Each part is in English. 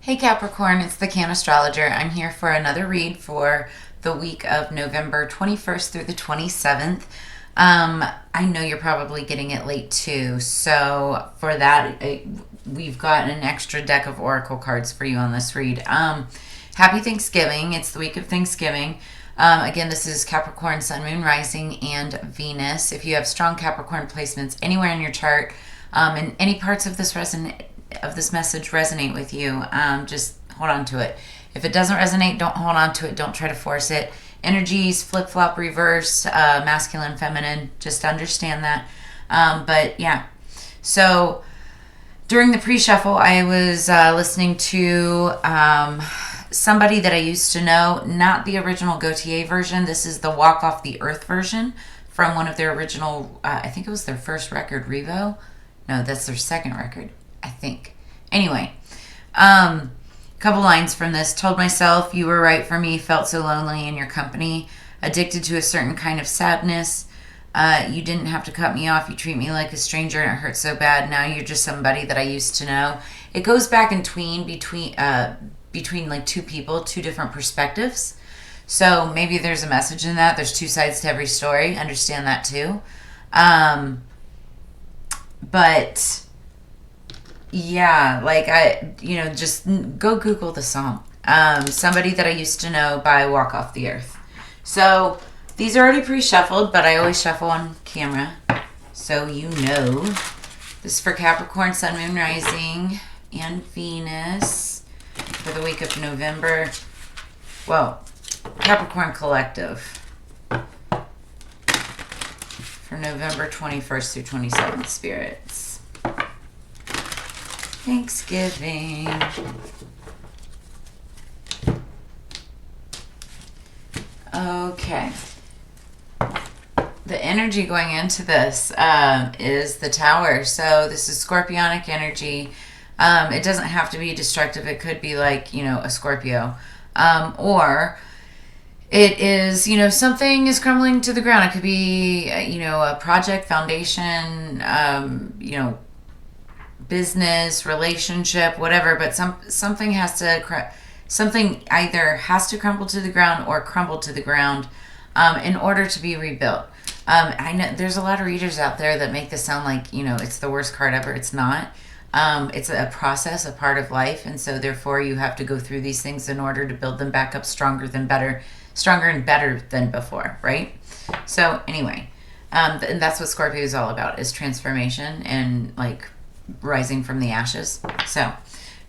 Hey Capricorn, it's the Cannastrologer. I'm here for another read for the week of November 21st through the 27th. I know you're probably getting it late too, so for that, we've got an extra deck of oracle cards for you on this read. Happy Thanksgiving. It's the week of Thanksgiving. Again, this is Capricorn, Sun, Moon, Rising, and Venus. If you have strong Capricorn placements anywhere in your chart, and any parts of this message resonate with you, just hold on to it. If it doesn't resonate, don't hold on to it. Don't try to force it. Energies, flip-flop, reverse, masculine, feminine, just understand that. But yeah, so during the pre-shuffle, I was listening to somebody that I used to know, not the original Gautier version. This is the Walk Off the Earth version from one of their original, I think it was their first record, Revo. No, that's their second record, I think. Anyway, couple lines from this. Told myself you were right for me, felt so lonely in your company, addicted to a certain kind of sadness. You didn't have to cut me off. You treat me like a stranger and it hurts so bad. Now you're just somebody that I used to know. It goes back in between like two people, two different perspectives. So maybe there's a message in that. There's two sides to every story. Understand that too. But yeah, like just go Google the song. Somebody that I used to know by Walk Off the Earth. So these are already pre-shuffled, but I always shuffle on camera. So you know. This is for Capricorn, Sun, Moon, Rising, and Venus for the week of November. Well, Capricorn Collective for November 21st through 27th, spirits. Thanksgiving. Okay. The energy going into this is the Tower. So this is Scorpionic energy. It doesn't have to be destructive. It could be like, a Scorpio. Or it is, something is crumbling to the ground. It could be, a project, foundation, business, relationship, whatever. But something either has to crumble to the ground or crumble to the ground in order to be rebuilt. I know there's a lot of readers out there that make this sound like, it's the worst card ever. It's not. It's a process, a part of life. And so therefore you have to go through these things in order to build them back up stronger and better than before, right? So anyway, and that's what Scorpio is all about, is transformation and like rising from the ashes. So,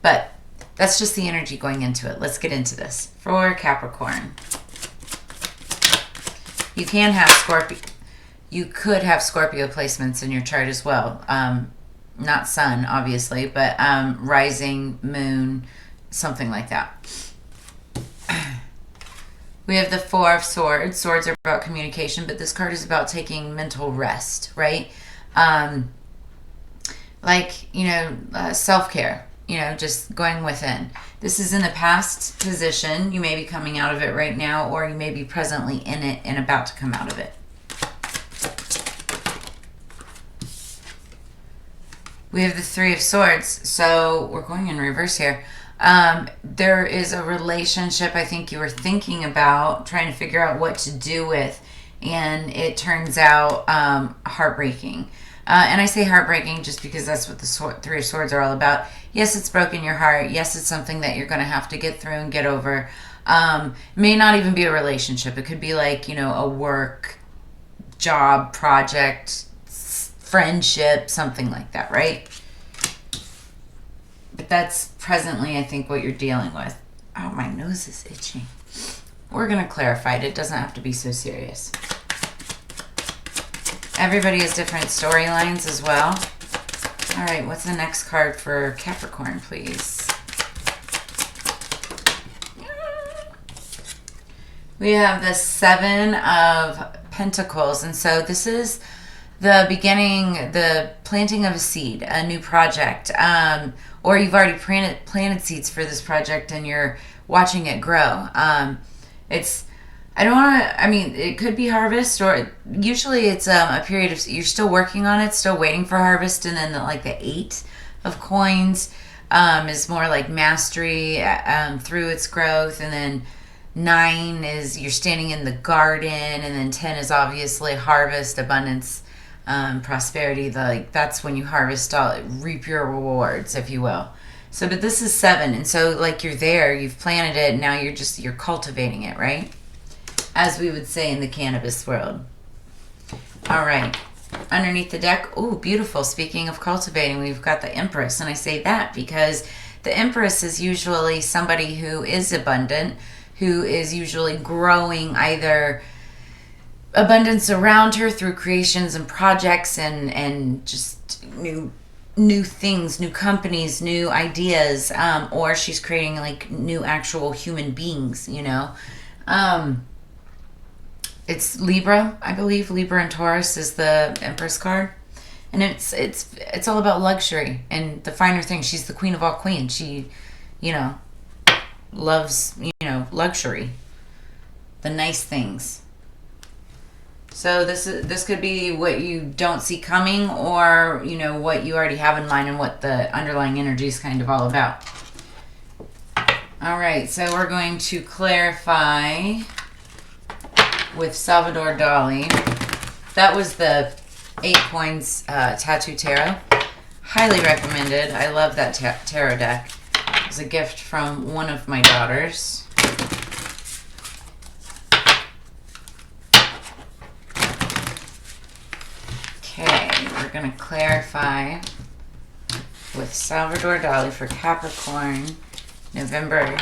but that's just the energy going into it. Let's get into this. For Capricorn, you can have Scorpio. You could have Scorpio placements in your chart as well. Not sun, obviously, but rising, moon, something like that. We have the Four of Swords. Swords are about communication, but this card is about taking mental rest, right? Self-care, just going within. This is in the past position. You may be coming out of it right now, or you may be presently in it and about to come out of it. We have the Three of Swords, so we're going in reverse here. There is a relationship I think you were thinking about, trying to figure out what to do with, and it turns out heartbreaking. And I say heartbreaking just because that's what the Three of Swords are all about. Yes, it's broken your heart. Yes, it's something that you're going to have to get through and get over. It may not even be a relationship. It could be like, a work, job, project, friendship, something like that, right? But that's presently, I think, what you're dealing with. Oh, my nose is itching. We're going to clarify it. It doesn't have to be so serious. Everybody has different storylines as well. All right, what's the next card for Capricorn, please? We have the Seven of Pentacles. And so this is the beginning, the planting of a seed, a new project. Or you've already planted seeds for this project and you're watching it grow. It could be harvest, or usually it's a period of, you're still working on it, still waiting for harvest, and then the Eight of Coins. is more like mastery through its growth, and then 9 is you're standing in the garden, and then 10 is obviously harvest, abundance, prosperity. That's when you harvest, reap your rewards, if you will. So, but this is 7, and so like you're there, you've planted it, and now you're cultivating it, right? As we would say in the cannabis world. All right. Underneath the deck, oh, beautiful. Speaking of cultivating, we've got the Empress, and I say that because the Empress is usually somebody who is abundant, who is usually growing either abundance around her through creations and projects and just new things, new companies, new ideas, or she's creating like new actual human beings, you know. It's Libra, I believe. Libra and Taurus is the Empress card. And it's all about luxury and the finer things. She's the queen of all queens. She, you know, loves, luxury. The nice things. So this could be what you don't see coming, or, what you already have in mind and what the underlying energy is kind of all about. All right, so we're going to clarify with Salvador Dali. That was the 8 Coins Tattoo Tarot. Highly recommended. I love that tarot deck. It was a gift from one of my daughters. Okay, we're going to clarify with Salvador Dali for Capricorn, November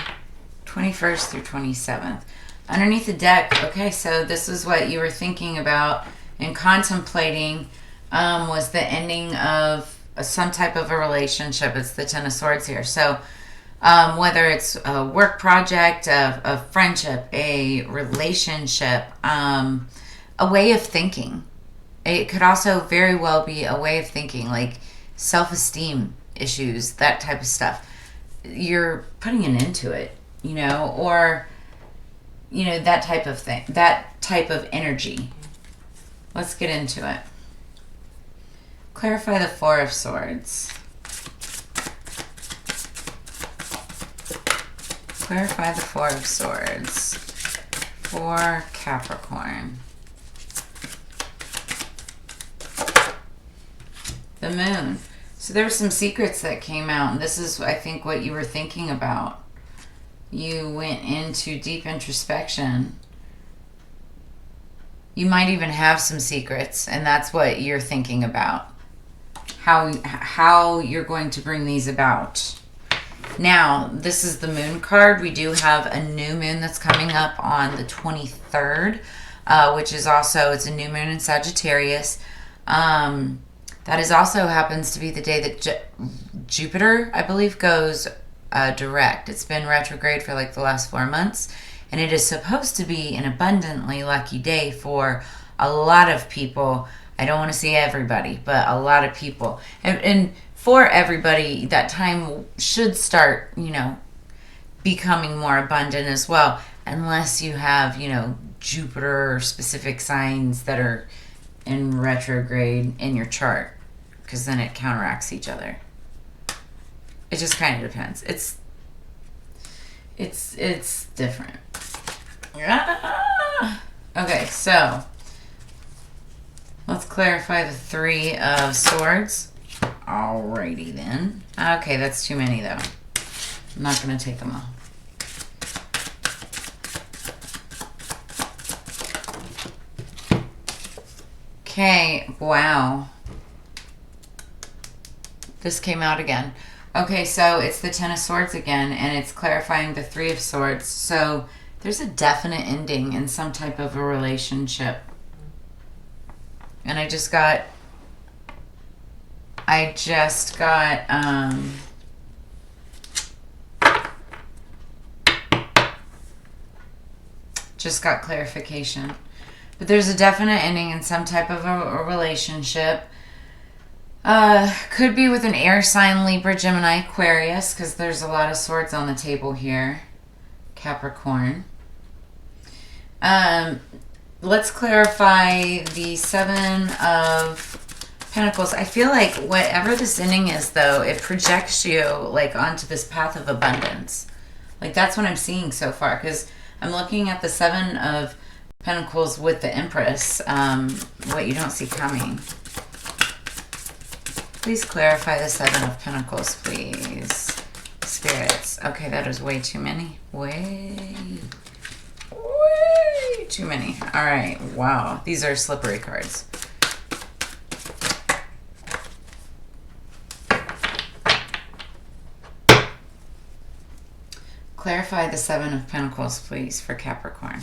21st through 27th. Underneath the deck, okay, so this is what you were thinking about and contemplating, was the ending of some type of a relationship. It's the Ten of Swords here. So whether it's a work project, a friendship, a relationship, a way of thinking. It could also very well be a way of thinking, like self-esteem issues, that type of stuff. You're putting an end to it, or, that type of thing, that type of energy. Let's get into it. Clarify the Four of Swords. Clarify the Four of Swords for Capricorn. The Moon. So there were some secrets that came out, and this is, I think, what you were thinking about. You went into deep introspection. You might even have some secrets, and that's what you're thinking about. How you're going to bring these about. Now, this is the Moon card. We do have a new moon that's coming up on the 23rd, which is also, it's a new moon in Sagittarius. That is also happens to be the day that Jupiter, I believe, goes direct. It's been retrograde for like the last 4 months, and it is supposed to be an abundantly lucky day for a lot of people. I don't want to say everybody, but a lot of people. And for everybody, that time should start, becoming more abundant as well, unless you have, Jupiter specific signs that are in retrograde in your chart, because then it counteracts each other. It just kind of depends. It's different. Okay, so let's clarify the Three of Swords. Alrighty then. Okay, that's too many though. I'm not going to take them all. Okay, wow. This came out again. Okay, so it's the Ten of Swords again, and it's clarifying the Three of Swords. So there's a definite ending in some type of a relationship. And I just got clarification. But there's a definite ending in some type of a relationship. Could be with an air sign, Libra, Gemini, Aquarius, because there's a lot of swords on the table here. Capricorn. Let's clarify the Seven of Pentacles. I feel like whatever this ending is, though, it projects you like onto this path of abundance. Like that's what I'm seeing so far, because I'm looking at the Seven of Pentacles with the Empress. What you don't see coming. Please clarify the Seven of Pentacles, please. Spirits. Okay, that is way too many. Way too many. All right. Wow. These are slippery cards. Clarify the Seven of Pentacles, please, for Capricorn.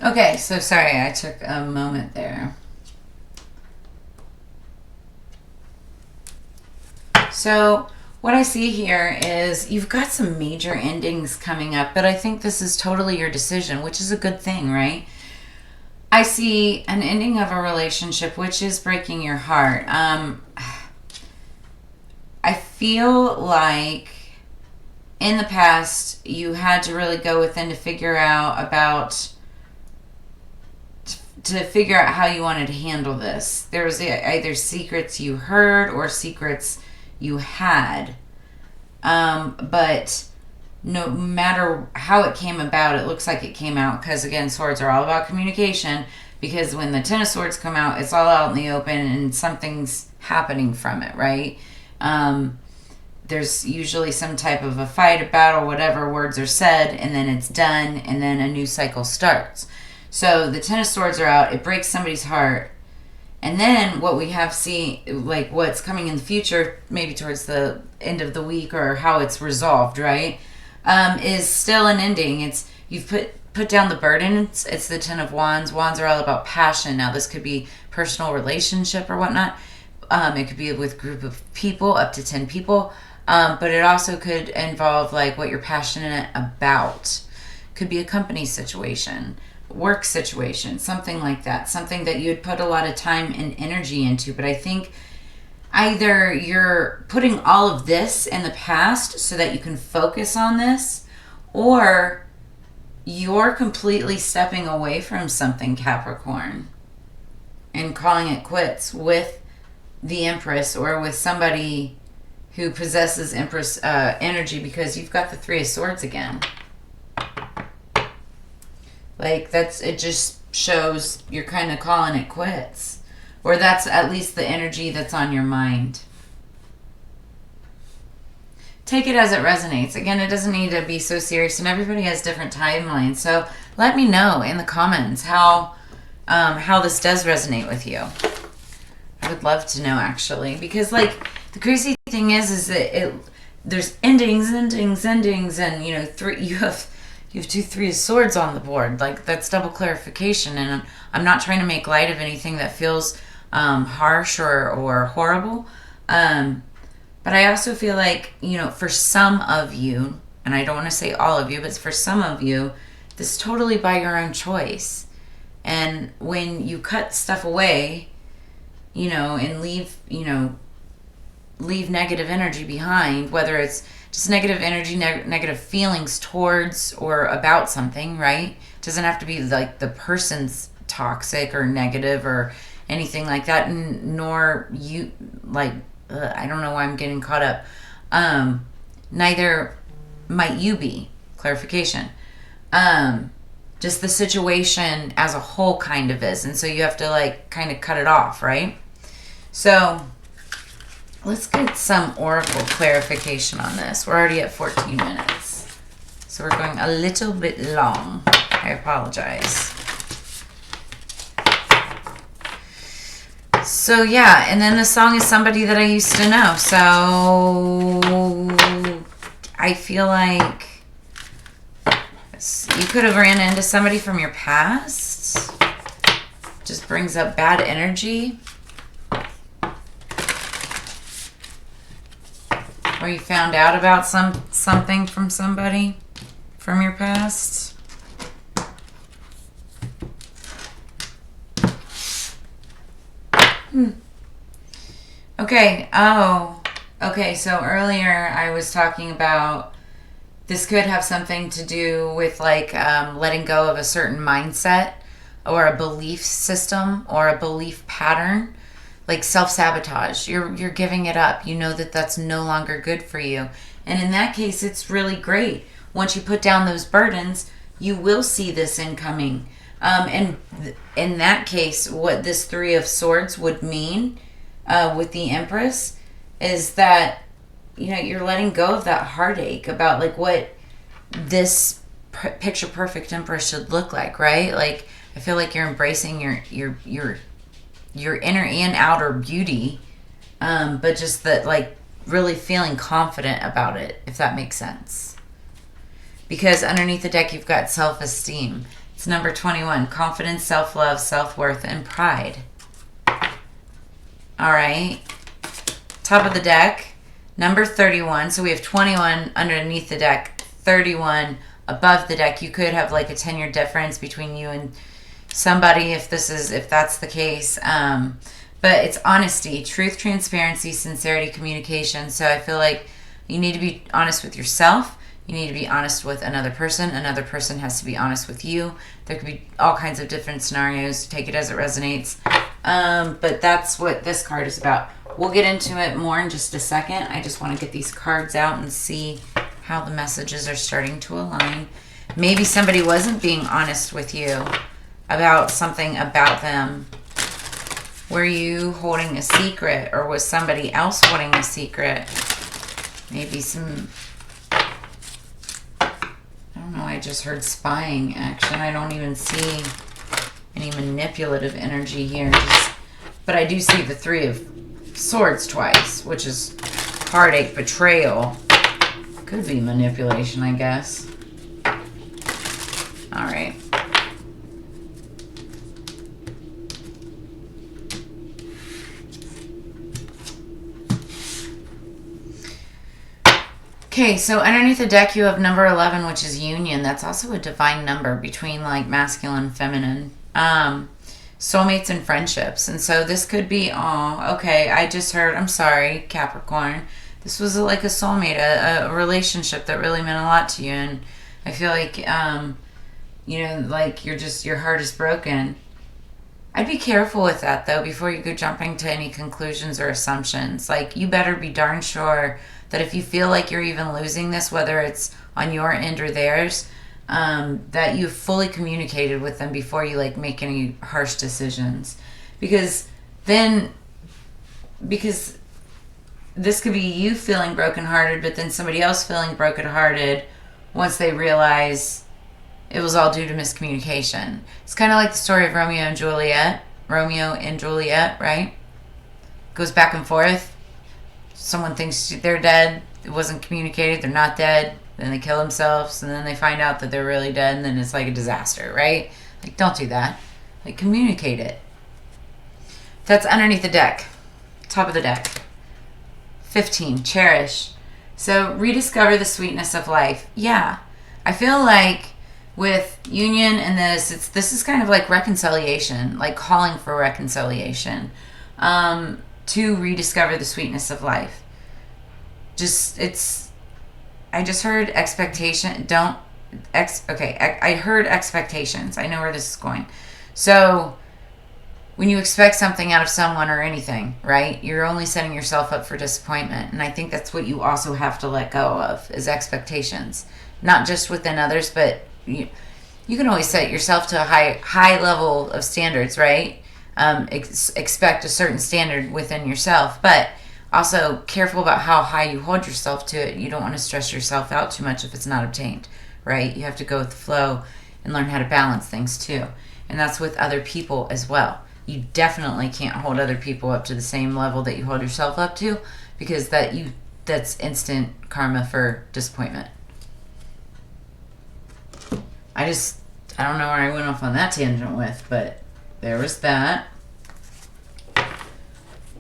Okay, so sorry, I took a moment there. So what I see here is you've got some major endings coming up, but I think this is totally your decision, which is a good thing, right? I see an ending of a relationship, which is breaking your heart. I feel like in the past you had to really go within to figure out how you wanted to handle this. There was either secrets you heard or secrets you had. But no matter how it came about, it looks like it came out because, again, swords are all about communication, because when the Ten of Swords come out, it's all out in the open and something's happening from it, right? There's usually some type of a fight, a battle, whatever, words are said, and then it's done, and then a new cycle starts. So the Ten of Swords are out. It breaks somebody's heart. And then what we have like what's coming in the future, maybe towards the end of the week or how it's resolved, right, is still an ending. You've put down the burden. It's the Ten of Wands. Wands are all about passion. Now this could be personal relationship or whatnot. It could be with a group of people, up to 10 people. But it also could involve like what you're passionate about. Could be a company situation, work situation, something like that, something that you'd put a lot of time and energy into. But I think either you're putting all of this in the past so that you can focus on this, or you're completely stepping away from something, Capricorn, and calling it quits with the Empress or with somebody who possesses Empress energy, because you've got the Three of Swords again. Like, it just shows you're kind of calling it quits. Or that's at least the energy that's on your mind. Take it as it resonates. Again, it doesn't need to be so serious, and everybody has different timelines. So let me know in the comments how this does resonate with you. I would love to know, actually. Because, like, the crazy thing is that there's endings, and, you know, you have 2 Three of Swords on the board. Like, that's double clarification, and I'm not trying to make light of anything that feels harsh or horrible. But I also feel like, you know, for some of you, and I don't want to say all of you, but for some of you, this is totally by your own choice. And when you cut stuff away, you know, and leave negative energy behind, whether it's just negative energy, negative feelings towards or about something, right? It doesn't have to be like the person's toxic or negative or anything like that, nor you, like, I don't know why I'm getting caught up. Neither might you be. Clarification. Just the situation as a whole kind of is. And so you have to, like, kind of cut it off, right? So let's get some oracle clarification on this. We're already at 14 minutes. So we're going a little bit long. I apologize. So yeah, and then the song is somebody that I used to know. So I feel like you could have ran into somebody from your past. Just brings up bad energy. or you found out about something from somebody from your past. Okay. Oh, okay. So earlier I was talking about this could have something to do with like letting go of a certain mindset or a belief system or a belief pattern, like self-sabotage. You're giving it up. You know that that's no longer good for you. And in that case, it's really great. Once you put down those burdens, you will see this incoming. And in that case, what this Three of Swords would mean with the Empress is that, you know, you're letting go of that heartache about like what this picture perfect Empress should look like, right? Like, I feel like you're embracing your inner and outer beauty, but just that, like, really feeling confident about it, if that makes sense. Because underneath the deck, you've got self-esteem. It's number 21, confidence, self-love, self-worth, and pride. All right. Top of the deck, number 31. So we have 21 underneath the deck, 31 above the deck. You could have like a 10-year difference between you and somebody if that's the case. But it's honesty, truth, transparency, sincerity, communication. So I feel like you need to be honest with yourself. You need to be honest with another person. Another person has to be honest with you. There could be all kinds of different scenarios. Take it as it resonates. But that's what this card is about. We'll get into it more in just a second. I just want to get these cards out and see how the messages are starting to align. Maybe somebody wasn't being honest with you about something about them. Were you holding a secret, or was somebody else holding a secret? Maybe some... I don't know, I just heard spying action. I don't even see any manipulative energy here. But I do see the Three of Swords twice, which is heartache, betrayal. Could be manipulation, I guess. All right. Okay, so underneath the deck you have number 11, which is union. That's also a divine number between like masculine and feminine. Soulmates and friendships. And so this could be, oh, okay, I just heard, I'm sorry, Capricorn. This was like a soulmate, a relationship that really meant a lot to you. And I feel like, you know, like your heart is broken. I'd be careful with that though before you go jumping to any conclusions or assumptions. Like, you better be darn sure that if you feel like you're even losing this, whether it's on your end or theirs, that you've fully communicated with them before you like make any harsh decisions. Because this could be you feeling brokenhearted, but then somebody else feeling brokenhearted once they realize it was all due to miscommunication. It's kind of like the story of Romeo and Juliet. Romeo and Juliet, right? Goes back and forth. Someone thinks they're dead. It wasn't communicated. They're not dead. Then they kill themselves, and then they find out that they're really dead, and then it's like a disaster, right? Like, don't do that. Like, communicate it. That's underneath the deck. Top of the deck. 15, cherish. So, rediscover the sweetness of life. Yeah. I feel like with union and this is kind of like reconciliation, like calling for reconciliation, to rediscover the sweetness of life. I just heard expectation. I heard expectations. I know where this is going. So when you expect something out of someone or anything, right, you're only setting yourself up for disappointment. And I think that's what you also have to let go of, is expectations. Not just within others, but you can always set yourself to a high level of standards, right? Expect a certain standard within yourself, but also careful about how high you hold yourself to it. You don't want to stress yourself out too much if it's not obtained, right? You have to go with the flow and learn how to balance things too. And that's with other people as well. You definitely can't hold other people up to the same level that you hold yourself up to, because that's instant karma for disappointment. I don't know where I went off on that tangent with, but there was that.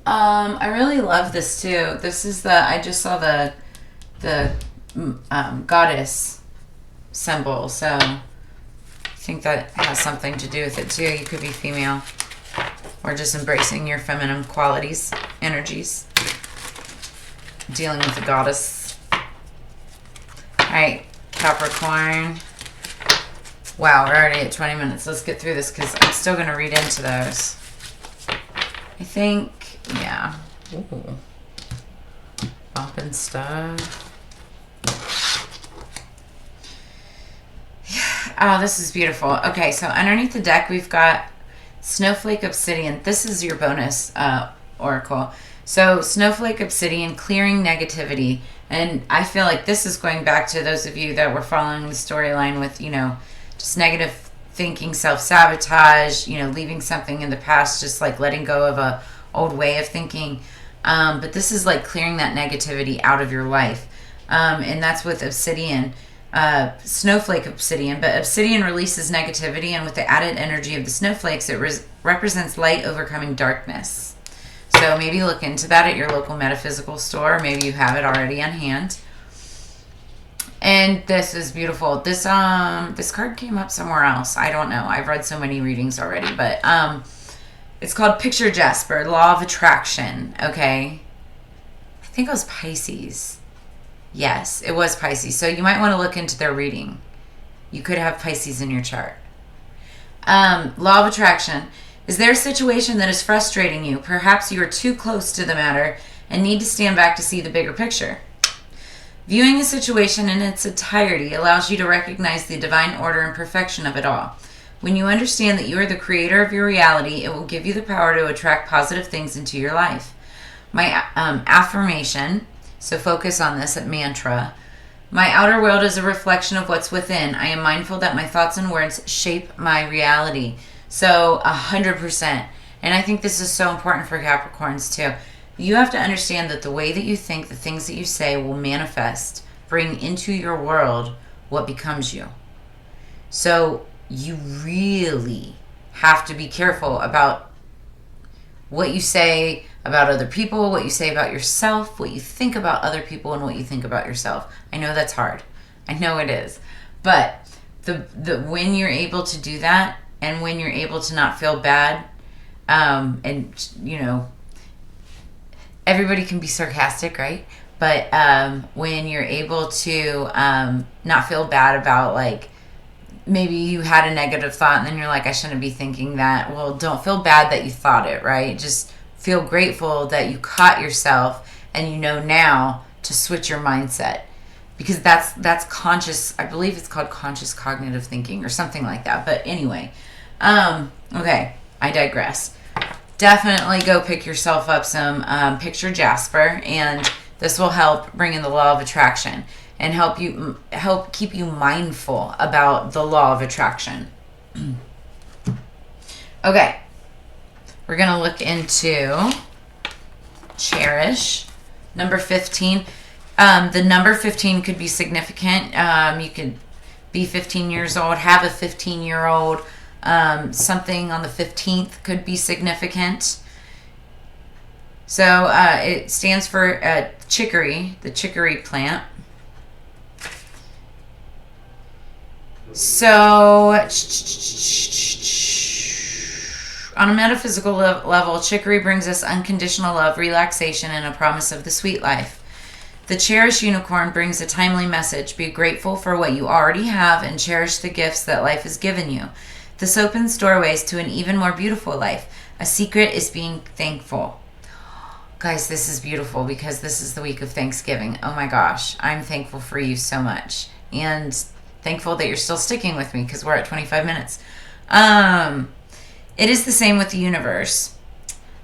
I really love this too. This is I just saw the the goddess symbol. So I think that has something to do with it too. You could be female or just embracing your feminine qualities, energies, dealing with the goddess. All right, Capricorn. Wow, we're already at 20 minutes. Let's get through this because I'm still going to read into those. I think, yeah. Ooh. Bumping stuff. Oh, this is beautiful. Okay, so underneath the deck, we've got Snowflake Obsidian. This is your bonus oracle. So Snowflake Obsidian, clearing negativity. And I feel like this is going back to those of you that were following the storyline with, you know, just negative thinking, self-sabotage, you know, leaving something in the past, just like letting go of a old way of thinking. But this is like clearing that negativity out of your life. And that's with Obsidian. Snowflake Obsidian, but Obsidian releases negativity, and with the added energy of the snowflakes, it represents light overcoming darkness. So maybe look into that at your local metaphysical store, or maybe you have it already on hand. And this is beautiful. This card came up somewhere else. I don't know. I've read so many readings already, but it's called Picture Jasper, Law of Attraction. Okay, I think it was Pisces. Yes, it was Pisces. So you might want to look into their reading. You could have Pisces in your chart. Law of Attraction. Is there a situation that is frustrating you? Perhaps you are too close to the matter and need to stand back to see the bigger picture. Viewing a situation in its entirety allows you to recognize the divine order and perfection of it all. When you understand that you are the creator of your reality, it will give you the power to attract positive things into your life. My affirmation... So focus on this at mantra. My outer world is a reflection of what's within. I am mindful that my thoughts and words shape my reality. So 100%. And I think this is so important for Capricorns too. You have to understand that the way that you think, the things that you say will manifest, bring into your world what becomes you. So you really have to be careful about what you say about other people, what you say about yourself, what you think about other people, and what you think about yourself. I know that's hard. I know it is. But the when you're able to do that, and when you're able to not feel bad, and, you know, everybody can be sarcastic, right? But when you're able to not feel bad about, like, maybe you had a negative thought and then you're like, I shouldn't be thinking that. Well, don't feel bad that you thought it, right? Just feel grateful that you caught yourself and you know now to switch your mindset. Because that's conscious, I believe it's called conscious cognitive thinking or something like that. But anyway, okay, I digress. Definitely go pick yourself up some Picture Jasper, and this will help bring in the law of attraction and help keep you mindful about the law of attraction. Okay, we're going to look into Cherish, number 15. The number 15 could be significant. You could be 15 years old, have a 15-year-old. Something on the 15th could be significant. So it stands for chicory, the chicory plant. So on a metaphysical level, chicory brings us unconditional love, relaxation, and a promise of the sweet life. The Cherish unicorn brings a timely message. Be grateful for what you already have and cherish the gifts that life has given you. This opens doorways to an even more beautiful life. A secret is being thankful. Guys, this is beautiful because this is the week of Thanksgiving. Oh my gosh, I'm thankful for you so much. And thankful that you're still sticking with me because we're at 25 minutes. It is the same with the universe.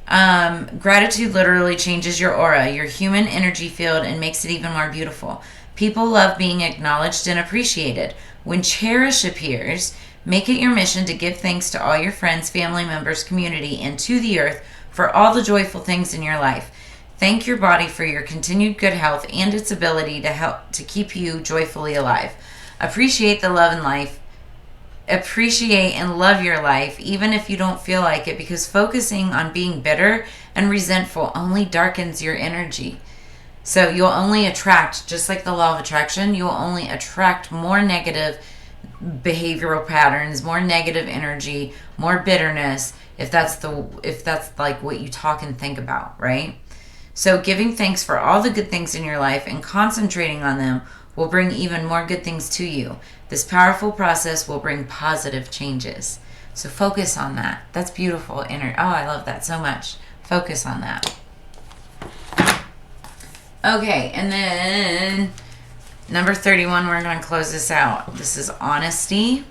Gratitude literally changes your aura, your human energy field, and makes it even more beautiful. People love being acknowledged and appreciated. When Cherish appears, make it your mission to give thanks to all your friends, family members, community, and to the earth for all the joyful things in your life. Thank your body for your continued good health and its ability to help to keep you joyfully alive. Appreciate the love in life. Appreciate and love your life, even if you don't feel like it, because focusing on being bitter and resentful only darkens your energy. So you'll only attract, just like the law of attraction, you'll only attract more negative behavioral patterns, more negative energy, more bitterness, if that's like what you talk and think about, right? So giving thanks for all the good things in your life and concentrating on them will bring even more good things to you. This powerful process will bring positive changes. So focus on that. That's beautiful. Oh, I love that so much. Focus on that. Okay, and then number 31, we're going to close this out. This is honesty.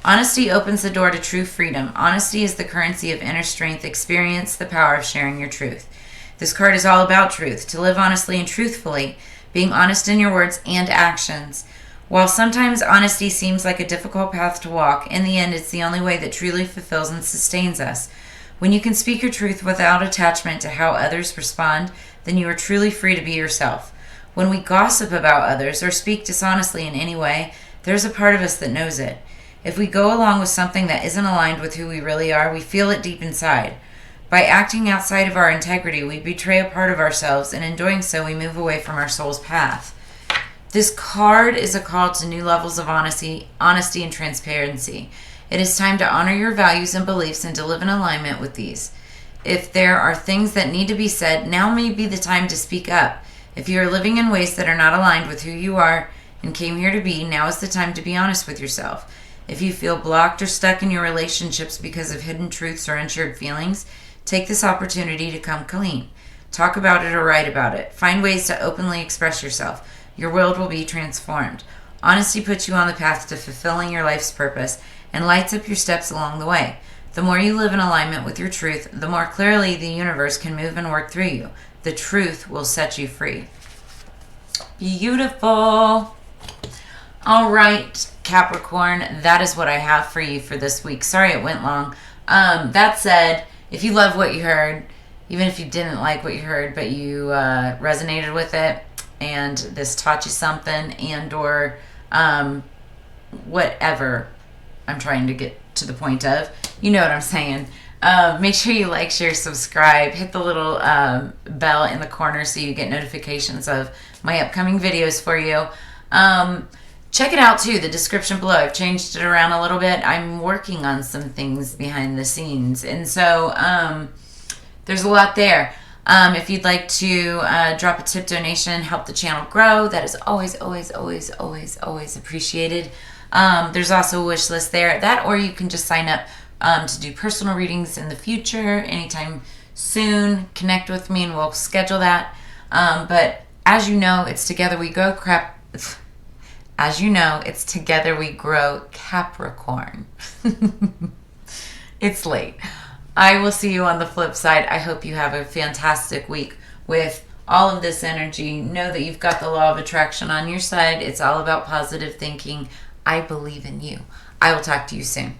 Honesty opens the door to true freedom. Honesty is the currency of inner strength. Experience the power of sharing your truth. This card is all about truth. To live honestly and truthfully, being honest in your words and actions. While sometimes honesty seems like a difficult path to walk, in the end it's the only way that truly fulfills and sustains us. When you can speak your truth without attachment to how others respond, then you are truly free to be yourself. When we gossip about others or speak dishonestly in any way, there's a part of us that knows it. If we go along with something that isn't aligned with who we really are, we feel it deep inside. By acting outside of our integrity, we betray a part of ourselves, and in doing so, we move away from our soul's path. This card is a call to new levels of honesty and transparency. It is time to honor your values and beliefs and to live in alignment with these. If there are things that need to be said, now may be the time to speak up. If you are living in ways that are not aligned with who you are and came here to be, now is the time to be honest with yourself. If you feel blocked or stuck in your relationships because of hidden truths or unshared feelings, take this opportunity to come clean. Talk about it or write about it. Find ways to openly express yourself. Your world will be transformed. Honesty puts you on the path to fulfilling your life's purpose and lights up your steps along the way. The more you live in alignment with your truth, the more clearly the universe can move and work through you. The truth will set you free. Beautiful. All right, Capricorn, that is what I have for you for this week. Sorry it went long. That said, if you love what you heard, even if you didn't like what you heard, but you resonated with it, and this taught you something, and or whatever I'm trying to get to the point of, you know what I'm saying. Make sure you like, share, subscribe, hit the little bell in the corner so you get notifications of my upcoming videos for you. Check it out too, the description below. I've changed it around a little bit. I'm working on some things behind the scenes, and so there's a lot there. If you'd like to drop a tip donation, help the channel grow, that is always, always, always, always, always appreciated. There's also a wish list there, that, or you can just sign up to do personal readings in the future, anytime soon. Connect with me and we'll schedule that. But as you know, it's Together We Grow As you know, it's Together We Grow Capricorn. It's late. I will see you on the flip side. I hope you have a fantastic week with all of this energy. Know that you've got the law of attraction on your side. It's all about positive thinking. I believe in you. I will talk to you soon.